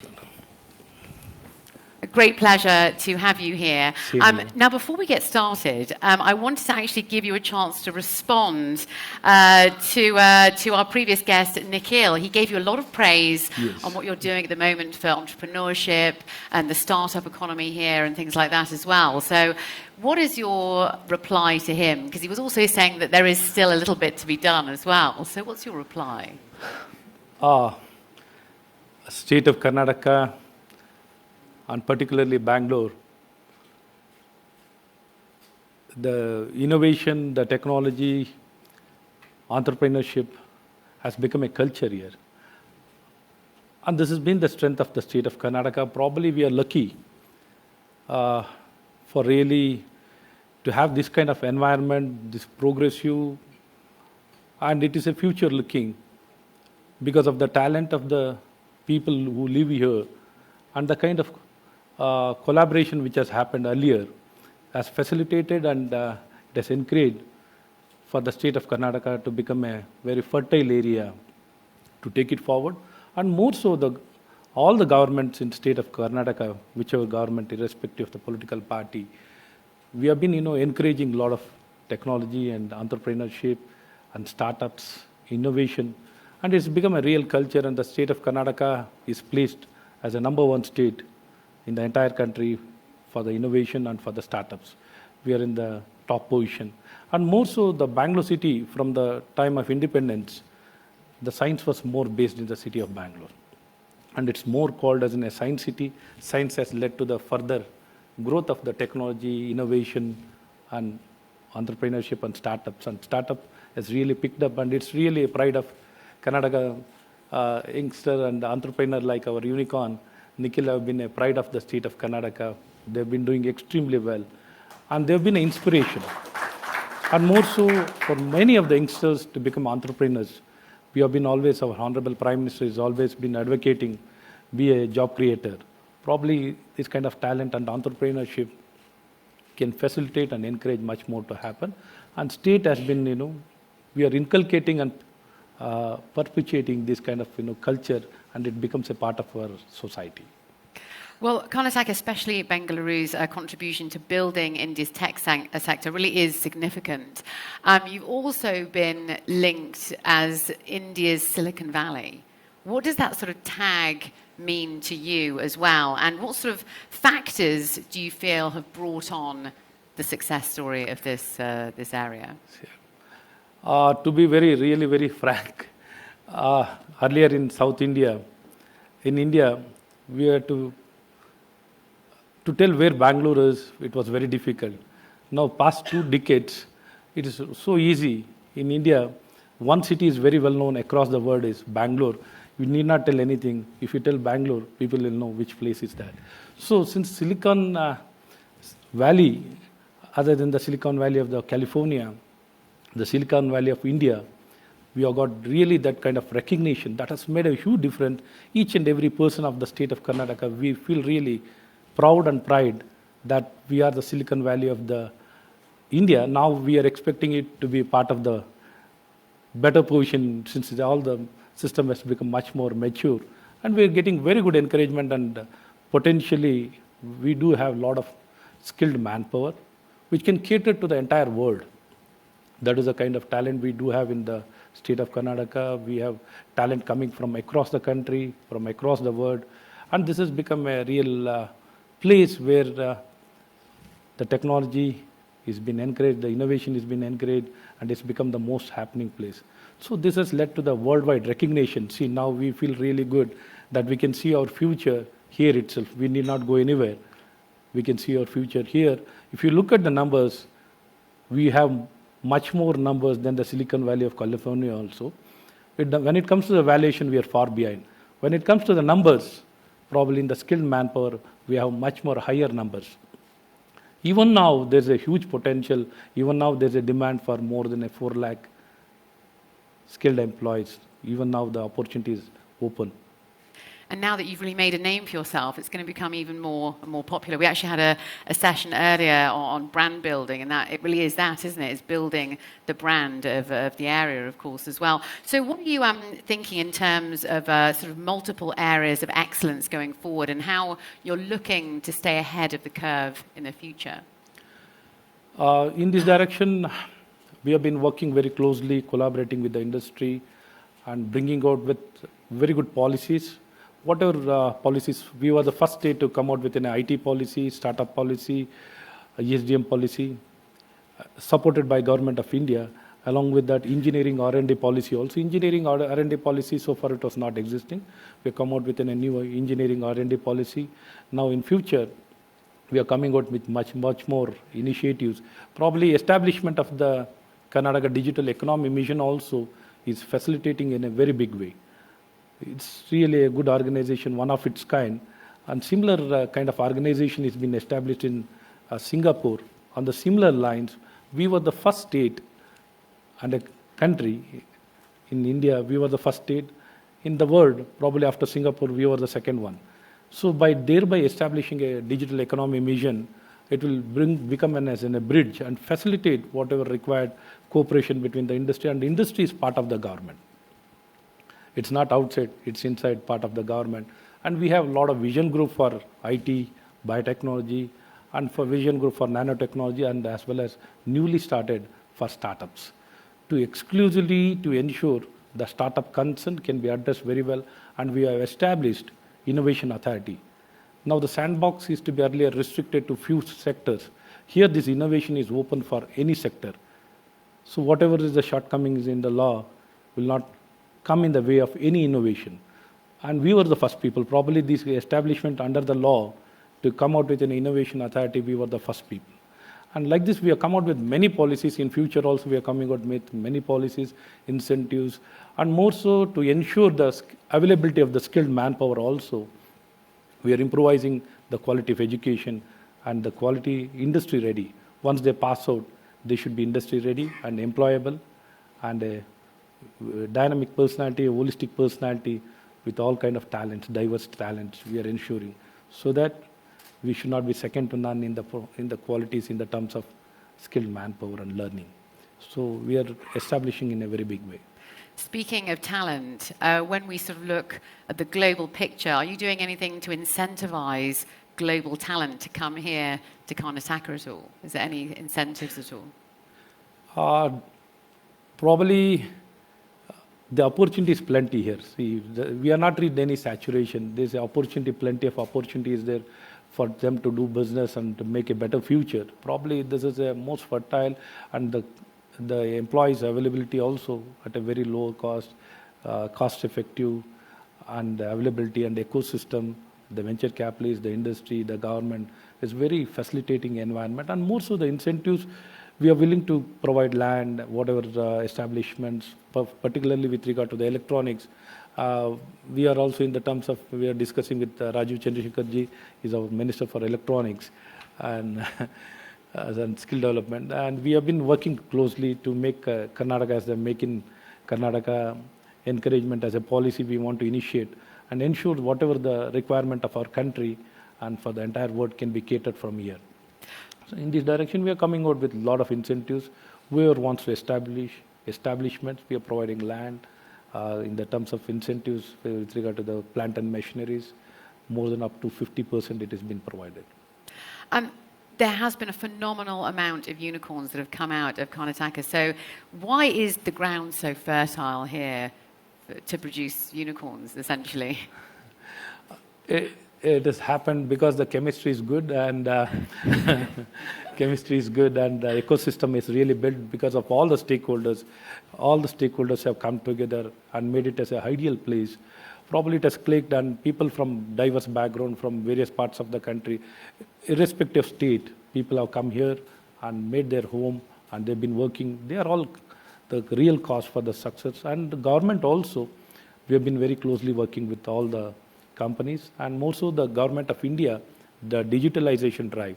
A great pleasure to have you here. Now, before we get started, I wanted to actually give you a chance to respond to our previous guest, Nikhil. He gave you a lot of praise on what you're doing at the moment for entrepreneurship and the startup economy here and things like that as well. So what is your reply to him? Because he was also saying that there is still a little bit to be done as well. So what's your reply? State of Karnataka, and particularly Bangalore, the innovation, the technology, entrepreneurship has become a culture here. And this has been the strength of the state of Karnataka. Probably we are lucky for really to have this kind of environment, this progressive, and it is a future looking because of the talent of the people who live here and the kind of collaboration which has happened earlier has facilitated and it has encouraged for the state of Karnataka to become a very fertile area to take it forward. And more so, all the governments in state of Karnataka, whichever government, irrespective of the political party, we have been encouraging a lot of technology and entrepreneurship and startups, innovation, and it's become a real culture, and the state of Karnataka is placed as a number one state in the entire country for the innovation and for the startups. We are in the top position. And more so, the Bangalore city, from the time of independence, the science was more based in the city of Bangalore. And it's more called as in a science city. Science has led to the further growth of the technology, innovation, and entrepreneurship and startups. And startup has really picked up, and it's really a pride of Karnataka youngster and entrepreneur like our unicorn, Nikhil, have been a pride of the state of Karnataka. They've been doing extremely well. And they've been an inspiration. And more so, for many of the youngsters to become entrepreneurs, we have been always, our Honorable Prime Minister has always been advocating, be a job creator. Probably this kind of talent and entrepreneurship can facilitate and encourage much more to happen. And state has been, we are inculcating and perpetuating this kind of culture, and it becomes a part of our society. Well, Karnataka, especially Bengaluru's contribution to building India's tech sector really is significant. You've also been linked as India's Silicon Valley. What does that sort of tag mean to you as well? And what sort of factors do you feel have brought on the success story of this area? To be really very frank, earlier in South India, we had to tell where Bangalore is, it was very difficult. Now, past 2 decades, it is so easy. In India, one city is very well known across the world is Bangalore. You need not tell anything. If you tell Bangalore, people will know which place is that. So, since Silicon Valley, other than the Silicon Valley of the California, the Silicon Valley of India, we have got really that kind of recognition that has made a huge difference. Each and every person of the state of Karnataka, we feel really proud and pride that we are the Silicon Valley of the India. Now we are expecting it to be part of the better position since all the system has become much more mature. And we are getting very good encouragement, and potentially we do have a lot of skilled manpower which can cater to the entire world. That is the kind of talent we do have in the state of Karnataka. We have talent coming from across the country, from across the world. And this has become a real place where the technology is being encouraged, the innovation is being encouraged, and it's become the most happening place. So this has led to the worldwide recognition. See, now we feel really good that we can see our future here itself. We need not go anywhere. We can see our future here. If you look at the numbers, we have much more numbers than the Silicon Valley of California also. When it comes to the valuation, we are far behind. When it comes to the numbers, probably in the skilled manpower, we have much more higher numbers. Even now, there's a huge potential. Even now, there's a demand for more than a 4 lakh skilled employees. Even now, the opportunity is open. And now that you've really made a name for yourself, it's going to become even more popular. We actually had a session earlier on brand building, and that it really is that, isn't it? It's building the brand of the area, of course, as well. So what are you thinking in terms of sort of multiple areas of excellence going forward, and how you're looking to stay ahead of the curve in the future? In this direction, we have been working very closely, collaborating with the industry and bringing out with very good policies. Whatever policies, we were the first state to come out with an IT policy, startup policy, ESDM policy, supported by Government of India. Along with that, engineering R&D policy also. Engineering R&D policy, so far it was not existing. We have come out with a new engineering R&D policy. Now in future, we are coming out with much more initiatives. Probably establishment of the Karnataka Digital Economy Mission also is facilitating in a very big way. It's really a good organization, one of its kind. And similar kind of organization has been established in Singapore. On the similar lines, we were the first state and a country in India, we were the first state. In the world, probably after Singapore, we were the second one. So by thereby establishing a digital economy mission, it will become as a bridge and facilitate whatever required cooperation between the industry, and the industry is part of the government. It's not outside, it's inside part of the government. And we have a lot of vision group for IT, biotechnology, and for vision group for nanotechnology, and as well as newly started for startups, to exclusively to ensure the startup concern can be addressed very well. And we have established Innovation Authority. Now the sandbox is to be earlier restricted to few sectors. Here this innovation is open for any sector. So whatever is the shortcomings in the law will not come in the way of any innovation. And we were the first people, probably this establishment under the law to come out with an innovation authority, we were the first people. And like this, we have come out with many policies. In future also, we are coming out with many policies, incentives, and more so to ensure the availability of the skilled manpower also. We are improvising the quality of education and the quality industry ready. Once they pass out, they should be industry ready and employable, and a dynamic personality, a holistic personality with all kind of talents, diverse talents, we are ensuring, so that we should not be second to none in the qualities in the terms of skilled manpower and learning. So we are establishing in a very big way. Speaking of talent, when we sort of look at the global picture, are you doing anything to incentivize global talent to come here to Karnataka at all? Is there any incentives at all? Probably the opportunity is plenty here. See, we are not reached any saturation. There's an opportunity, plenty of opportunities there for them to do business and to make a better future. Probably this is the most fertile, and the employees availability also at a very low cost, cost effective, and availability and ecosystem, the venture capitalists, the industry, the government is very facilitating environment. And more so the incentives, we are willing to provide land, whatever establishments, particularly with regard to the electronics. We are also in the terms of, we are discussing with Rajiv Chandrasekharji, is our Minister for Electronics and Skill Development. And we have been working closely to make Karnataka as the Make in Karnataka encouragement as a policy we want to initiate and ensure whatever the requirement of our country and for the entire world can be catered from here. So in this direction, we are coming out with a lot of incentives. Whoever wants to establish establishments, we are providing land. In the terms of incentives with regard to the plant and machineries, more than up to 50% it has been provided. There has been a phenomenal amount of unicorns that have come out of Karnataka. So why is the ground so fertile here to produce unicorns, essentially? It has happened because the chemistry is good, and chemistry is good, and the ecosystem is really built because of all the stakeholders. All the stakeholders have come together and made it as an ideal place. Probably it has clicked, and people from diverse background from various parts of the country, irrespective of state, people have come here and made their home, and they've been working. They are all the real cause for the success. And the government also, we have been very closely working with all the companies, and more so the Government of India, the digitalization drive.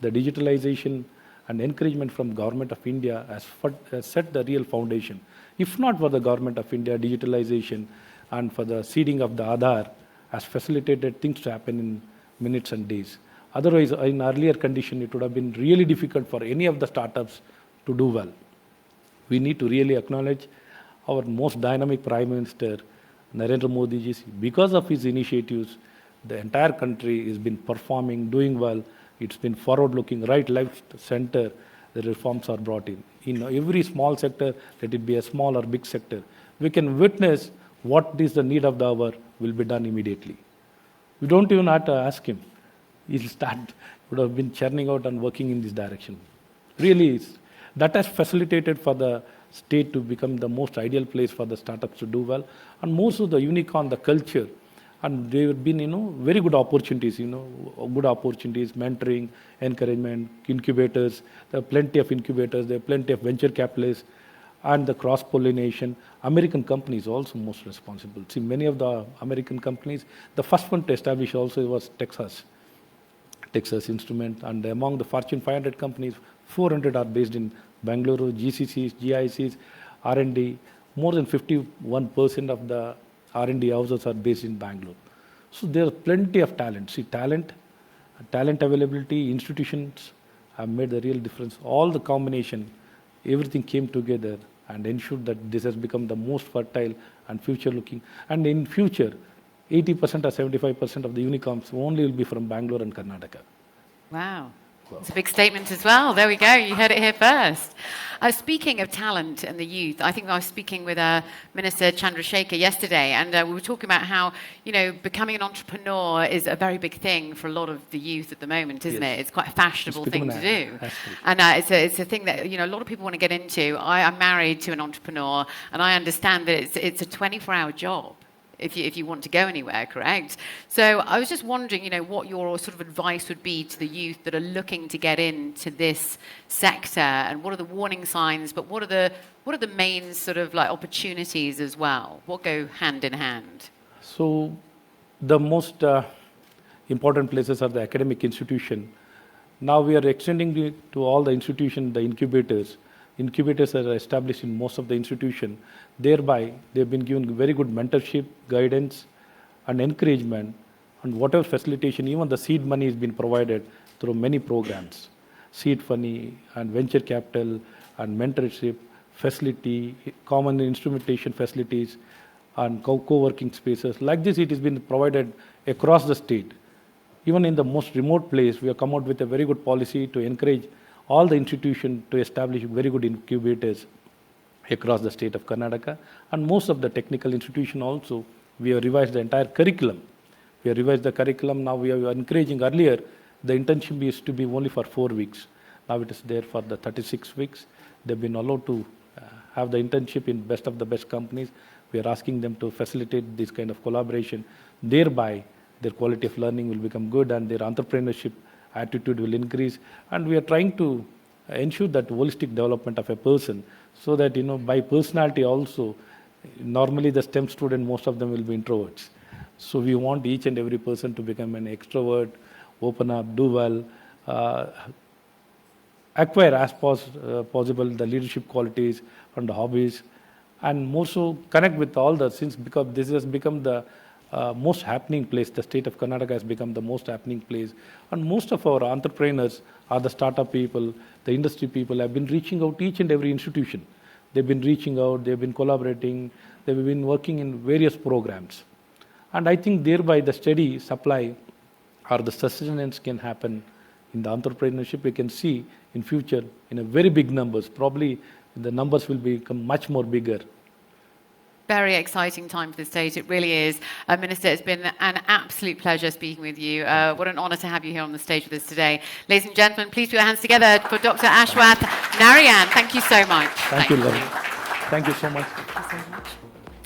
The digitalization and encouragement from Government of India has set the real foundation. If not for the Government of India digitalization and for the seeding of the Aadhaar has facilitated things to happen in minutes and days. Otherwise, in earlier condition, it would have been really difficult for any of the startups to do well. We need to really acknowledge our most dynamic Prime Minister, Narendra Modi ji. Because of his initiatives, the entire country has been performing, doing well. It's been forward-looking, right, left, center. The reforms are brought in. In every small sector, let it be a small or big sector, we can witness what is the need of the hour will be done immediately. We don't even have to ask him. He'll start, would have been churning out and working in this direction. Really, that has facilitated for the state to become the most ideal place for the startups to do well. And most of the unicorn, the culture, and there have been, very good opportunities, good opportunities, mentoring, encouragement, incubators. There are plenty of incubators, there are plenty of venture capitalists, and the cross-pollination. American companies also most responsible. See, many of the American companies, the first one to establish also was Texas Instrument, and among the Fortune 500 companies, 400 are based in Bangalore, GCCs, GICs, R&D. More than 51% of the R&D houses are based in Bangalore. So there are plenty of talent. See, talent availability, institutions have made a real difference. All the combination, everything came together and ensured that this has become the most fertile and future-looking. And in future, 80% or 75% of the unicorns only will be from Bangalore and Karnataka. Wow. It's a big statement as well. There we go. You heard it here first. Speaking of talent and the youth, I think I was speaking with Minister Chandrasekhar yesterday, and we were talking about how, becoming an entrepreneur is a very big thing for a lot of the youth at the moment, isn't it? It's quite a fashionable thing to do. And it's a thing that, a lot of people want to get into. I'm married to an entrepreneur, and I understand that it's a 24-hour job. If you want to go anywhere, correct? So I was just wondering, what your sort of advice would be to the youth that are looking to get into this sector, and what are the warning signs, but what are the main sort of like opportunities as well? What go hand in hand? So the most important places are the academic institution. Now we are extending it to all the institutions, the incubators. Incubators are established in most of the institutions. Thereby, they've been given very good mentorship, guidance, and encouragement, and whatever facilitation, even the seed money has been provided through many programs. Seed money and venture capital and mentorship, facility, common instrumentation facilities, and co-working spaces. Like this, it has been provided across the state. Even in the most remote place, we have come out with a very good policy to encourage all the institutions to establish very good incubators across the state of Karnataka. And most of the technical institutions also, we have revised the entire curriculum. We have revised the curriculum. Now we are encouraging. Earlier, the internship used to be only for 4 weeks. Now it is there for the 36 weeks. They've been allowed to have the internship in best of the best companies. We are asking them to facilitate this kind of collaboration. Thereby, their quality of learning will become good and their entrepreneurship attitude will increase. And we are trying to ensure that holistic development of a person, so that, by personality also, normally the STEM student, most of them will be introverts. So we want each and every person to become an extrovert, open up, do well, acquire as possible the leadership qualities and the hobbies, and more so connect with all the things, because this has become the most happening place. The state of Karnataka has become the most happening place. And most of our entrepreneurs are the startup people, the industry people have been reaching out each and every institution. They've been reaching out, they've been collaborating, they've been working in various programs. And I think thereby the steady supply or the sustenance can happen in the entrepreneurship. We can see in future in a very big numbers. Probably the numbers will become much more bigger. Very exciting time for the state. It really is. Minister, it's been an absolute pleasure speaking with you. What an honour to have you here on the stage with us today. Ladies and gentlemen, please put your hands together for Dr. Ashwathnarayan. Thank you so much. Thank you, Laurie. Thank you so much. Thank you so much.